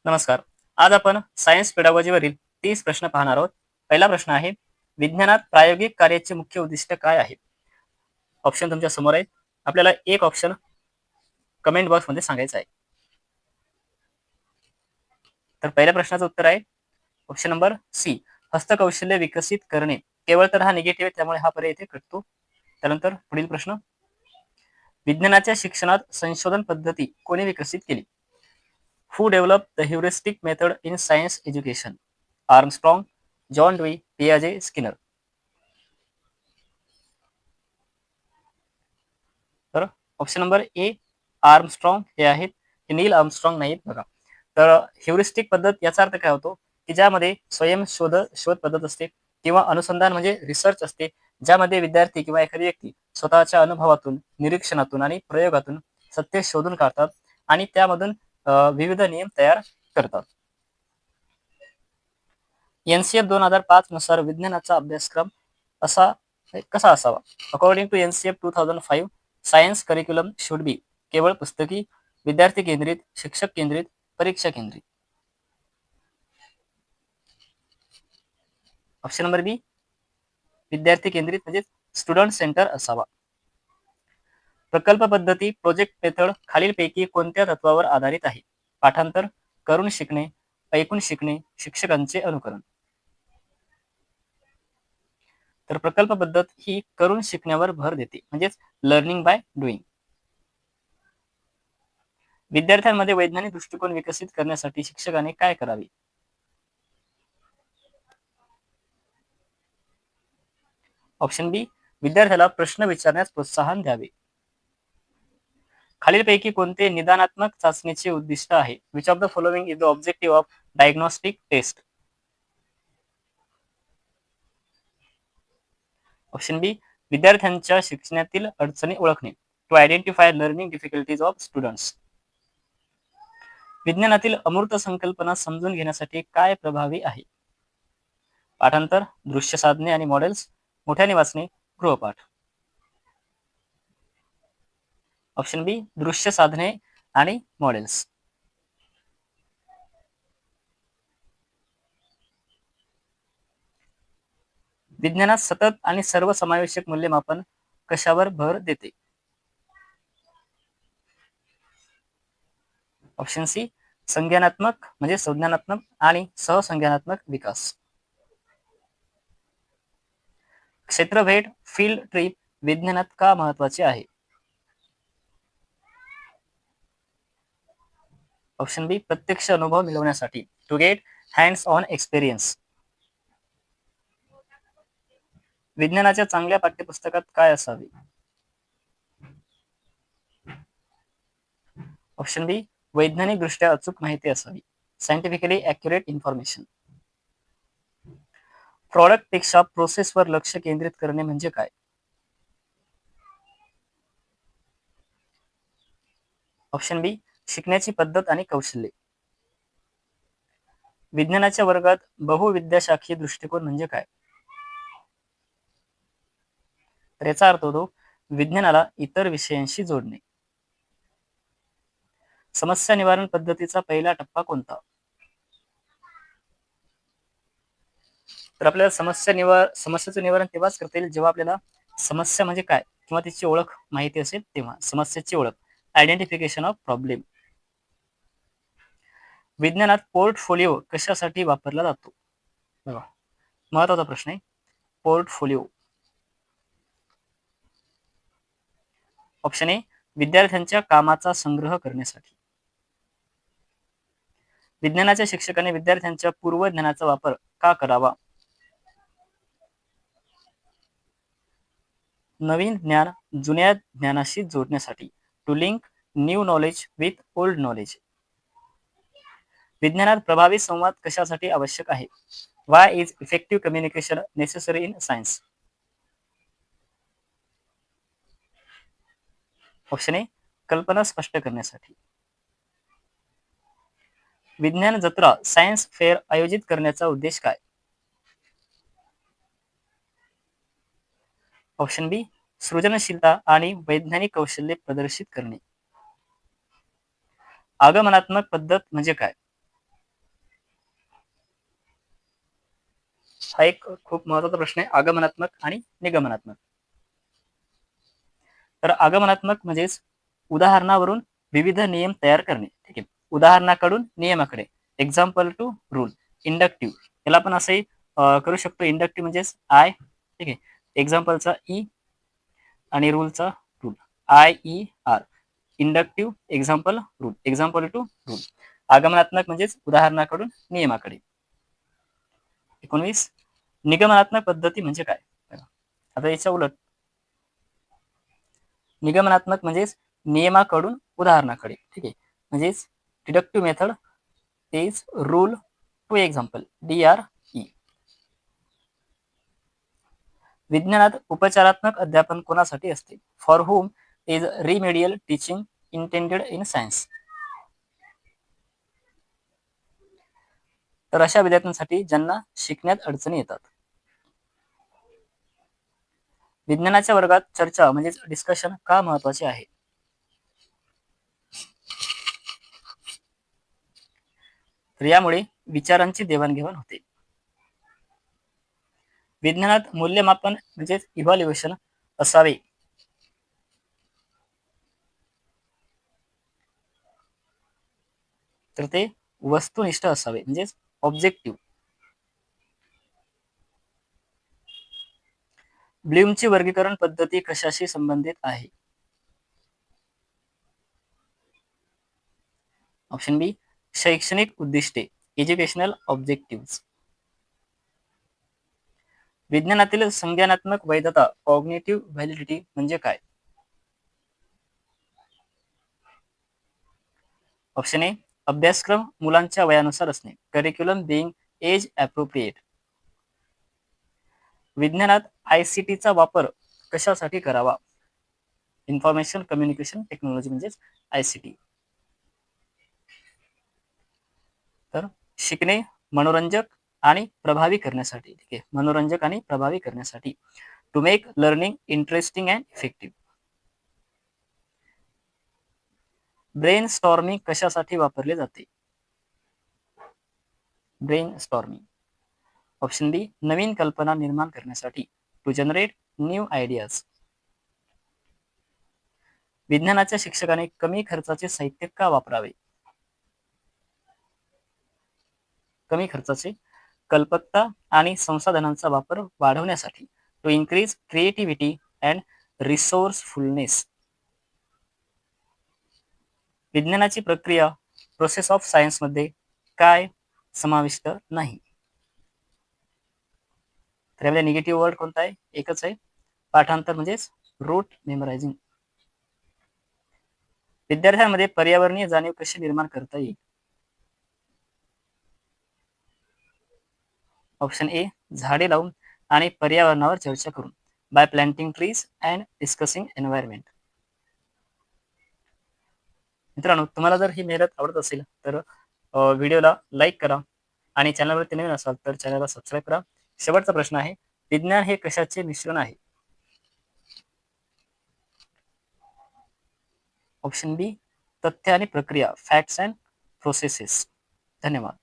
नमस्कार. आज आपण सायन्स पेडागॉजीवरील 30 प्रश्न पाहणार आहोत. पहिला प्रश्न आहे, विज्ञानात प्रायोगिक कार्याचे मुख्य उद्दिष्ट काय आहे? ऑप्शन तुमच्या समोर आहेत. आपल्याला एक ऑप्शन कमेंट बॉक्समध्ये सांगायचं आहे. तर पहिल्या प्रश्नाचं उत्तर आहे ऑप्शन नंबर सी, हस्तकौशल्य विकसित करणे. केवळ तर हा निगेटिव्ह आहे, त्यामुळे हा पर्याय इथे कटतो. त्यानंतर पुढील प्रश्न, विज्ञानाच्या शिक्षणात संशोधन पद्धती कोणी विकसित केली? Who developed the heuristic method in science education? Armstrong, John Dewey, पियाजे, स्किनर. तर ऑप्शन नंबर ए आर्मस्ट्रॉंग हे आहेत. हे नील आर्मस्ट्रॉंग नाहीत बघा. तर ह्युरिस्टिक पद्धत याचा अर्थ काय होतो, की ज्यामध्ये शोध पद्धत असते किंवा अनुसंधान म्हणजे रिसर्च असते, ज्यामध्ये विद्यार्थी किंवा एखादी व्यक्ती स्वतःच्या अनुभवातून, निरीक्षणातून आणि प्रयोगातून सत्य शोधून काढतात आणि त्यामधून विविध नियम तयार करतात. एनसीएफ 2005 नुसार विज्ञानाचा अभ्यासक्रम असा कसा असावा? According to NCF 2005, science curriculum should be केवळ पुस्तकी, विद्यार्थी केंद्रित, शिक्षक केंद्रित, परीक्षा केंद्रित. ऑप्शन नंबर बी, विद्यार्थी केंद्रित म्हणजे स्टुडंट सेंटर असावा. प्रकल्प पद्धती प्रोजेक्ट मेथड खालीलपैकी कोणत्या तत्वावर आधारित आहे? पाठांतर, करून शिकणे, ऐकून शिकणे, शिक्षकांचे अनुकरण. तर प्रकल्प पद्धत ही करून शिकण्यावर भर देते, म्हणजेच लर्निंग बाय डुईंग. विद्यार्थ्यांमध्ये वैज्ञानिक दृष्टिकोन विकसित करण्यासाठी शिक्षकाने काय करावे? ऑप्शन बी, विद्यार्थ्याला प्रश्न विचारण्यास प्रोत्साहन द्यावे. खालीलपैकी कोणते निदानात्मक चाचणीचे उद्दिष्ट आहे? Which of the following is the objective of diagnostic test? Option B, विद्यार्थ्यांच्या शिक्षणातील अडचणी ओळखणे, to identify learning difficulties of students. विज्ञानातील अमूर्त संकल्पना समजून घेण्यासाठी काय प्रभावी आहे? पाठांतर, दृश्य साधने आणि मॉडेल्स, मोठ्याने वाचणे, गृहपाठ. ऑप्शन बी, दृश्य साधने आणि मॉडेल्स. विज्ञानात सतत आणि सर्वसमावेशक मूल्यमापन कशावर भर देते? ऑप्शन सी, संज्ञानात्मक म्हणजे संज्ञानात्मक आणि सहसंज्ञानात्मक विकास. क्षेत्रभेट फील्ड ट्रिप विज्ञानात का महत्वाचे आहे? ऑप्शन बी, प्रत्यक्ष अनुभव मिळवण्यासाठी, to get hands on experience. विज्ञानाच्या चांगल्या पाठ्यपुस्तकात काय असावे? ऑप्शन बी, वैज्ञानिक दृष्ट्या अचूक माहिती असावी, सायंटिफिकली ॲक्युरेट इन्फॉर्मेशन. प्रॉडक्ट पेक्षा प्रोसेसवर लक्ष केंद्रित करणे म्हणजे काय? ऑप्शन बी, शिकण्याची पद्धत आणि कौशल्ये. विज्ञानाच्या वर्गात बहुविद्याशाखीय दृष्टिकोन म्हणजे काय? तर याचा अर्थ होतो विज्ञानाला इतर विषयांशी जोडणे. समस्या निवारण पद्धतीचा पहिला टप्पा कोणता? तर आपल्याला समस्येचं निवारण तेव्हाच करता येईल जेव्हा आपल्याला समस्या म्हणजे काय किंवा तिची ओळख माहिती असेल तेव्हा. समस्येची ओळख, आयडेंटिफिकेशन ऑफ प्रॉब्लेम. विज्ञानात पोर्टफोलिओ कशासाठी वापरला जातो? बघा, महत्वाचा प्रश्न आहे. पोर्टफोलिओ. ऑप्शन ए, विद्यार्थ्यांच्या कामाचा संग्रह करण्यासाठी. विज्ञानाच्या शिक्षकाने विद्यार्थ्यांच्या पूर्वज्ञानाचा वापर का करावा? नवीन ज्ञान जुन्या ज्ञानाशी जोडण्यासाठी, to link new knowledge with old knowledge. विज्ञानात प्रभावी संवाद कशासाठी आवश्यक आहे? Why is effective communication necessary in science? Option A, कल्पना स्पष्ट करण्यासाठी. विज्ञान जत्रा सायन्स फेअर आयोजित करण्याचा उद्देश काय? ऑप्शन बी, सृजनशीलता आणि वैज्ञानिक कौशल्य प्रदर्शित करणे. आगमनात्मक पद्धत म्हणजे काय? हा एक खूप महत्वाचा प्रश्न आहे, आगमनात्मक आणि निगमनात्मक. तर आगमनात्मक म्हणजेच उदाहरणावरून विविध नियम तयार करणे. ठीक आहे. उदाहरणाकडून नियमाकडे. Example to rule. इंडक्टिव्ह याला आपण असंही करू शकतो. इंडक्टिव्ह म्हणजेच आय. ठीक आहे. एक्झाम्पलचा ई आणि रूलचा rule. IER. Inductive example rule. Example to rule. आगमनात्मक म्हणजेच उदाहरणाकडून नियमाकडे. 19. निगमनात्मक पद्धती म्हणजे काय? आता याच्या उलट निगमनात्मक म्हणजेच नियमाकडून उदाहरणाकडे. ठीक आहे. म्हणजेच deductive method is rule to example. DRE. विज्ञानात उपचारात्मक अध्यापन कोणासाठी असते? For whom is remedial teaching intended in science. तर अशा विद्यार्थ्यांसाठी ज्यांना शिकण्यात अडचणी येतात. विज्ञानाच्या वर्गात चर्चा म्हणजेच डिस्कशन का महत्वाचे आहे? तर यामुळे विचारांची देवाणघेवाण होते. विज्ञानात मूल्यमापन म्हणजेच इव्हॅल्युएशन असावे. तर ते वस्तुनिष्ठ असावे म्हणजेच ऑब्जेक्टिव्ह. ब्लूमची वर्गीकरण पद्धती कशाशी संबंधित आहे? ऑप्शन बी शैक्षणिक उद्दिष्टे. Educational objective. विज्ञानातील संज्ञानात्मक वैधता कॉग्निटिव्ह व्हॅलिडिटी म्हणजे काय? ऑप्शन ए अभ्यासक्रम मुलांच्या वयानुसार असणे. Curriculum being age appropriate. विज्ञानात ICTचा वापर कशासाठी करावा? इन्फॉर्मेशन कम्युनिकेशन टेक्नॉलॉजी म्हणजेच ICT. तर शिकणे मनोरंजक आणि प्रभावी करण्यासाठी. ठीक आहे. मनोरंजक आणि प्रभावी करण्यासाठी. To make learning interesting and effective. Brain storming कशासाठी वापरले जाते? Brain storming. ऑप्शन बी नवीन कल्पना निर्माण करण्यासाठी. To generate new ideas. विज्ञानाच्या शिक्षकाने कमी खर्चाचे साहित्य का वापरावे? कमी खर्चाचे कल्पकता आणि संसाधनांचा वापर वाढवण्यासाठी. To increase creativity and resourcefulness. विज्ञानाची प्रक्रिया प्रोसेस ऑफ सायन्स मध्ये काय समाविष्ट नाही? तर यामध्ये निगेटिव्ह वर्ड कोणता आहे? एकच आहे, पाठांतर म्हणजेच रूट मेमरायझिंग. विद्यार्थ्यांमध्ये पर्यावरणीय जाणीव कशी निर्माण करता येईल? ऑप्शन ए झाडे लावून आणि पर्यावरणावर चर्चा करून. Bye planting trees and discussing environment. मित्रांनो, तुम्हाला जर ही मेहनत आवडत असेल तर व्हिडिओला लाईक करा आणि चॅनलवरती नवीन असाल तर चॅनलला सबस्क्राईब करा. शेवटचा प्रश्न आहे, विज्ञान हे कशाचे मिश्रण आहे? ऑप्शन बी तथ्य आणि प्रक्रिया. Facts and processes. धन्यवाद.